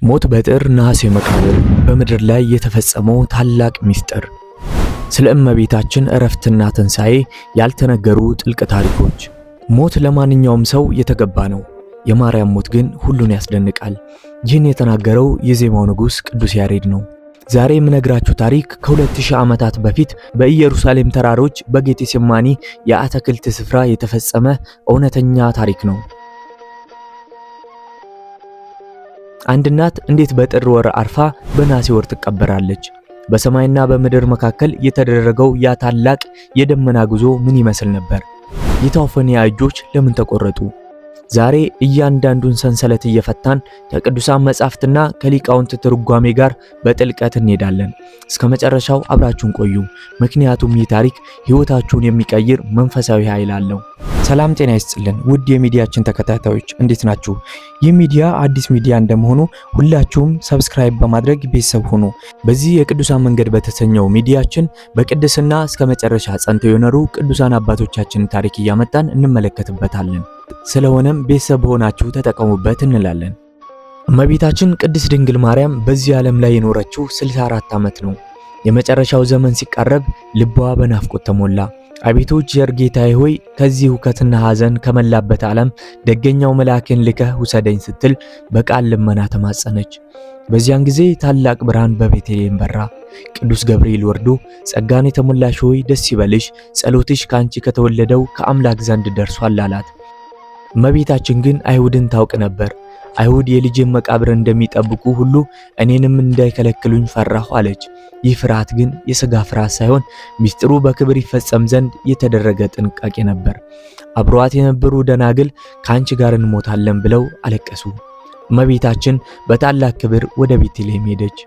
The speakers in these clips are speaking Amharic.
ሞት በጥር ነሐሴ መቃብር በምድር ላይ የተፈጸመው ታላቅ ሚስጥር። ስለ እመቤታችን ዕረፍትና ትንሣኤ ያልተነገሩ ጥልቅ ታሪኮች። ሞት ለማንኛውም ሰው የተገባ ነው። የማርያም ሞት ግን ሁሉን ያስደንቃል። ይህን የተናገረው የዜማው ንጉሥ ቅዱስ ያሬድ ነው። ዛሬ የምነግራችሁ ታሪክ ከ2000 ዓመታት በፊት በኢየሩሳሌም ተራሮች በጌቴሴማኒ የአትክልት ስፍራ የተፈጸመ እውነተኛ ታሪክ ነው። አንድ እናት እንዴት በጥር ወር አርፋ በነሐሴ ወር ትቀበራለች? በሰማይና በምድር መካከል የተደረገው ያ ታላቅ የደመና ጉዞ ምን ይመስል ነበር? የታውፈንያ እጆች ለምን ተቆረጡ? ዛሬ እያንዳንዱን ሰንሰለት እየፈታን ከቅዱሳን መጻሕፍትና ከሊቃውንት ትርጓሜ ጋር በጥልቀት እንሄዳለን። እስከ መጨረሻው አብራችሁን ቆዩ፣ ምክንያቱም ይህ ታሪክ ሕይወታችሁን የሚቀይር መንፈሳዊ ኃይል አለው። ሰላም ጤና ይስጥልን ውድ የሚዲያችን ተከታታዮች እንዴት ናችሁ? ይህ ሚዲያ አዲስ ሚዲያ እንደመሆኑ ሁላችሁም ሰብስክራይብ በማድረግ ቤተሰብ ሁኑ። በዚህ የቅዱሳን መንገድ በተሰኘው ሚዲያችን በቅድስና እስከ መጨረሻ ጸንተው የኖሩ ቅዱሳን አባቶቻችን ታሪክ እያመጣን እንመለከትበታለን። ስለሆነም ቤተሰብ ሆናችሁ ተጠቀሙበት እንላለን። እመቤታችን ቅድስት ድንግል ማርያም በዚህ ዓለም ላይ የኖረችው 64 ዓመት ነው። የመጨረሻው ዘመን ሲቃረብ ልቧ በናፍቆት ተሞላ። አቤቱ ቸር ጌታዬ ሆይ ከዚህ ሁከትና ሐዘን ከመላበት ዓለም ደገኛው መልአክን ልከህ ውሰደኝ ስትል በቃል ልመና ተማጸነች። በዚያን ጊዜ ታላቅ ብርሃን በቤተልሔም በራ። ቅዱስ ገብርኤል ወርዶ ጸጋን የተሞላሽ ሆይ ደስ ይበልሽ፣ ጸሎትሽ ካንቺ ከተወለደው ከአምላክ ዘንድ ደርሷል አላት። እመቤታችን ግን አይሁድን ታውቅ ነበር። አይሁድ የልጄን መቃብር እንደሚጠብቁ ሁሉ እኔንም እንዳይከለክሉኝ ፈራሁ አለች። ይህ ፍርሃት ግን የሥጋ ፍርሃት ሳይሆን ሚስጥሩ በክብር ይፈጸም ዘንድ የተደረገ ጥንቃቄ ነበር። አብሯት የነበሩ ደናግል ከአንቺ ጋር እንሞታለን ብለው አለቀሱ። እመቤታችን በታላቅ ክብር ወደ ቤተልሔም ሄደች።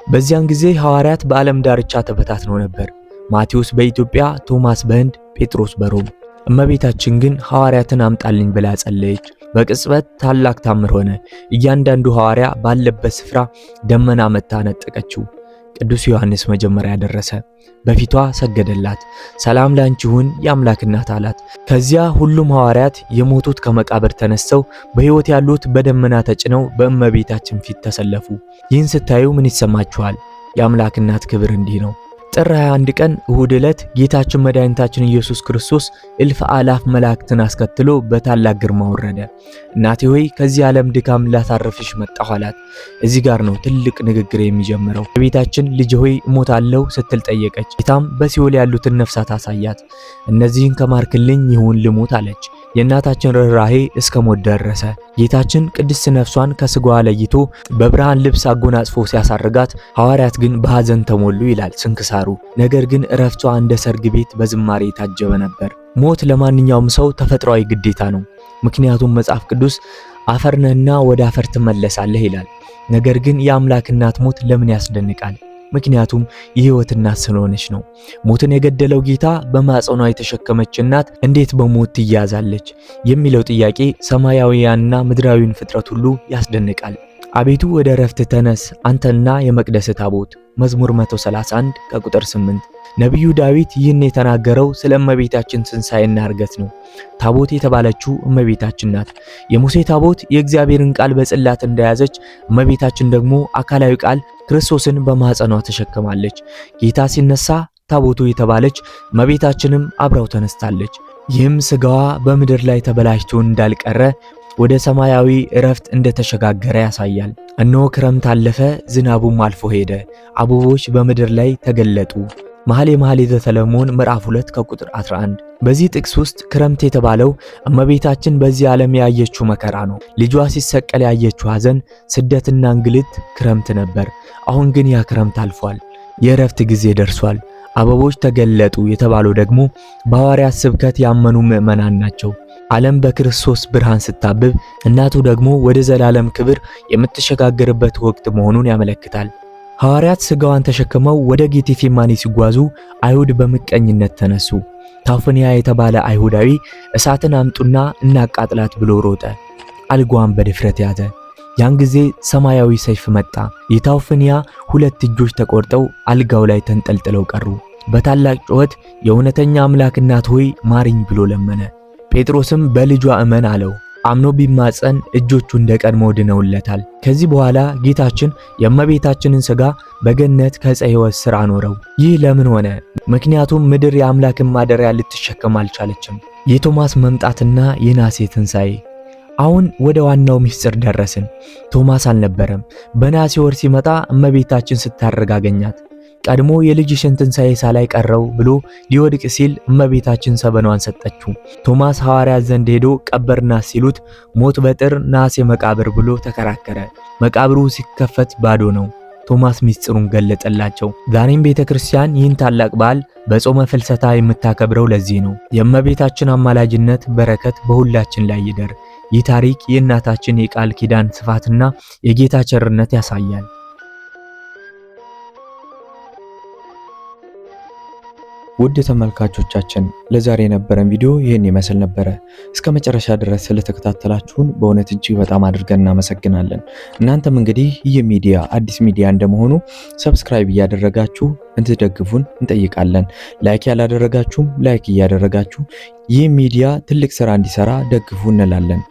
በዚያን ጊዜ ሐዋርያት በዓለም ዳርቻ ተበታትነው ነበር። ማቴዎስ በኢትዮጵያ፣ ቶማስ በህንድ፣ ጴጥሮስ በሮም። እመቤታችን ግን ሐዋርያትን አምጣልኝ ብላ ጸለየች። በቅጽበት ታላቅ ታምር ሆነ። እያንዳንዱ ሐዋርያ ባለበት ስፍራ ደመና መታ ነጠቀችው። ቅዱስ ዮሐንስ መጀመሪያ ደረሰ፣ በፊቷ ሰገደላት። ሰላም ላንቺ ይሁን የአምላክ እናት አላት። ከዚያ ሁሉም ሐዋርያት የሞቱት ከመቃብር ተነስተው በሕይወት ያሉት በደመና ተጭነው በእመቤታችን ፊት ተሰለፉ። ይህን ስታዩ ምን ይሰማችኋል? የአምላክ እናት ክብር እንዲህ ነው። ጥር 21 ቀን እሁድ ዕለት ጌታችን መድኃኒታችን ኢየሱስ ክርስቶስ እልፍ አላፍ መላእክትን አስከትሎ በታላቅ ግርማ ወረደ። እናቴ ሆይ ከዚህ ዓለም ድካም ላሳርፍሽ መጣሁ አላት። እዚህ ጋር ነው ትልቅ ንግግር የሚጀምረው። ቤታችን ልጅ ሆይ እሞታለሁ ስትል ጠየቀች። ጌታም በሲኦል ያሉትን ነፍሳት አሳያት። እነዚህን ከማርክልኝ ይሁን ልሙት አለች። የእናታችን ርኅራኄ እስከ ሞት ደረሰ። ጌታችን ቅድስት ነፍሷን ከስጋዋ ለይቶ በብርሃን ልብስ አጎናጽፎ ሲያሳርጋት፣ ሐዋርያት ግን በሐዘን ተሞሉ ይላል ስንክሳሩ። ነገር ግን ዕረፍቷ እንደ ሰርግ ቤት በዝማሬ የታጀበ ነበር። ሞት ለማንኛውም ሰው ተፈጥሯዊ ግዴታ ነው። ምክንያቱም መጽሐፍ ቅዱስ አፈር ነህና ወደ አፈር ትመለሳለህ ይላል። ነገር ግን የአምላክ እናት ሞት ለምን ያስደንቃል? ምክንያቱም የሕይወት እናት ስለሆነች ነው። ሞትን የገደለው ጌታ በማጸኗ የተሸከመች እናት እንዴት በሞት ትያዛለች የሚለው ጥያቄ ሰማያዊያንና ምድራዊን ፍጥረት ሁሉ ያስደንቃል። አቤቱ ወደ ዕረፍት ተነስ አንተና የመቅደስ ታቦት። መዝሙር 131 ከቁጥር 8። ነቢዩ ዳዊት ይህን የተናገረው ስለ እመቤታችን ትንሣኤና ዕርገት ነው። ታቦት የተባለችው እመቤታችን ናት። የሙሴ ታቦት የእግዚአብሔርን ቃል በጽላት እንደያዘች፣ እመቤታችን ደግሞ አካላዊ ቃል ክርስቶስን በማኅፀኗ ተሸክማለች። ጌታ ሲነሳ ታቦቱ የተባለች እመቤታችንም አብራው ተነስታለች። ይህም ሥጋዋ በምድር ላይ ተበላሽቶ እንዳልቀረ ወደ ሰማያዊ ዕረፍት እንደተሸጋገረ ያሳያል። እነሆ ክረምት አለፈ፣ ዝናቡም አልፎ ሄደ፣ አበቦች በምድር ላይ ተገለጡ። መኃልየ ሰሎሞን ምዕራፍ 2 ከቁጥር 11። በዚህ ጥቅስ ውስጥ ክረምት የተባለው እመቤታችን በዚህ ዓለም ያየችው መከራ ነው። ልጇ ሲሰቀል ያየችው ሐዘን፣ ስደትና እንግልት ክረምት ነበር። አሁን ግን ያ ክረምት አልፏል። የዕረፍት ጊዜ ደርሷል። አበቦች ተገለጡ የተባለው ደግሞ በሐዋርያት ስብከት ያመኑ ምዕመናን ናቸው። ዓለም በክርስቶስ ብርሃን ስታብብ፣ እናቱ ደግሞ ወደ ዘላለም ክብር የምትሸጋገርበት ወቅት መሆኑን ያመለክታል። ሐዋርያት ሥጋዋን ተሸክመው ወደ ጌቴሴማኒ ሲጓዙ አይሁድ በምቀኝነት ተነሱ። ታውፈንያ የተባለ አይሁዳዊ እሳትን አምጡና እናቃጥላት ብሎ ሮጠ። አልጋዋን በድፍረት ያዘ። ያን ጊዜ ሰማያዊ ሰይፍ መጣ። የታውፈንያ 2 እጆች ተቆርጠው አልጋው ላይ ተንጠልጥለው ቀሩ። በታላቅ ጩኸት የእውነተኛ አምላክ እናት ሆይ ማሪኝ ብሎ ለመነ። ጴጥሮስም በልጇ እመን አለው። አምኖ ቢማጸን እጆቹ እንደቀድሞ ድነውለታል። ከዚህ በኋላ ጌታችን የእመቤታችንን ሥጋ በገነት ከዕፀ ሕይወት ስር አኖረው። ይህ ለምን ሆነ? ምክንያቱም ምድር የአምላክን ማደሪያ ልትሸከም አልቻለችም። የቶማስ መምጣትና የናሴ ትንሣኤ። አሁን ወደ ዋናው ምስጢር ደረስን። ቶማስ አልነበረም። በነሐሴ ወር ሲመጣ እመቤታችን ስታርግ አገኛት። ቀድሞ የልጅሽን ትንሣኤ ሳላይ ቀረው ብሎ ሊወድቅ ሲል እመቤታችን ሰበኗን ሰጠችው። ቶማስ ሐዋርያት ዘንድ ሄዶ ቀበርናት ሲሉት ሞት በጥር ነሐሴ መቃብር ብሎ ተከራከረ። መቃብሩ ሲከፈት ባዶ ነው። ቶማስ ምስጢሩን ገለጠላቸው። ዛሬም ቤተክርስቲያን ይህን ታላቅ በዓል በጾመ ፍልሰታ የምታከብረው ለዚህ ነው። የእመቤታችን አማላጅነት በረከት በሁላችን ላይ ይደር። ይህ ታሪክ የእናታችን የቃል ኪዳን ስፋትና የጌታ ቸርነት ያሳያል። ውድ ተመልካቾቻችን ለዛሬ የነበረን ቪዲዮ ይህን ይመስል ነበረ። እስከ መጨረሻ ድረስ ስለተከታተላችሁን በእውነት እጅግ በጣም አድርገን እናመሰግናለን። እናንተም እንግዲህ ይህ ሚዲያ አዲስ ሚዲያ እንደመሆኑ ሰብስክራይብ እያደረጋችሁ እንድትደግፉን እንጠይቃለን። ላይክ ያላደረጋችሁም ላይክ እያደረጋችሁ ይህ ሚዲያ ትልቅ ስራ እንዲሰራ ደግፉ እንላለን።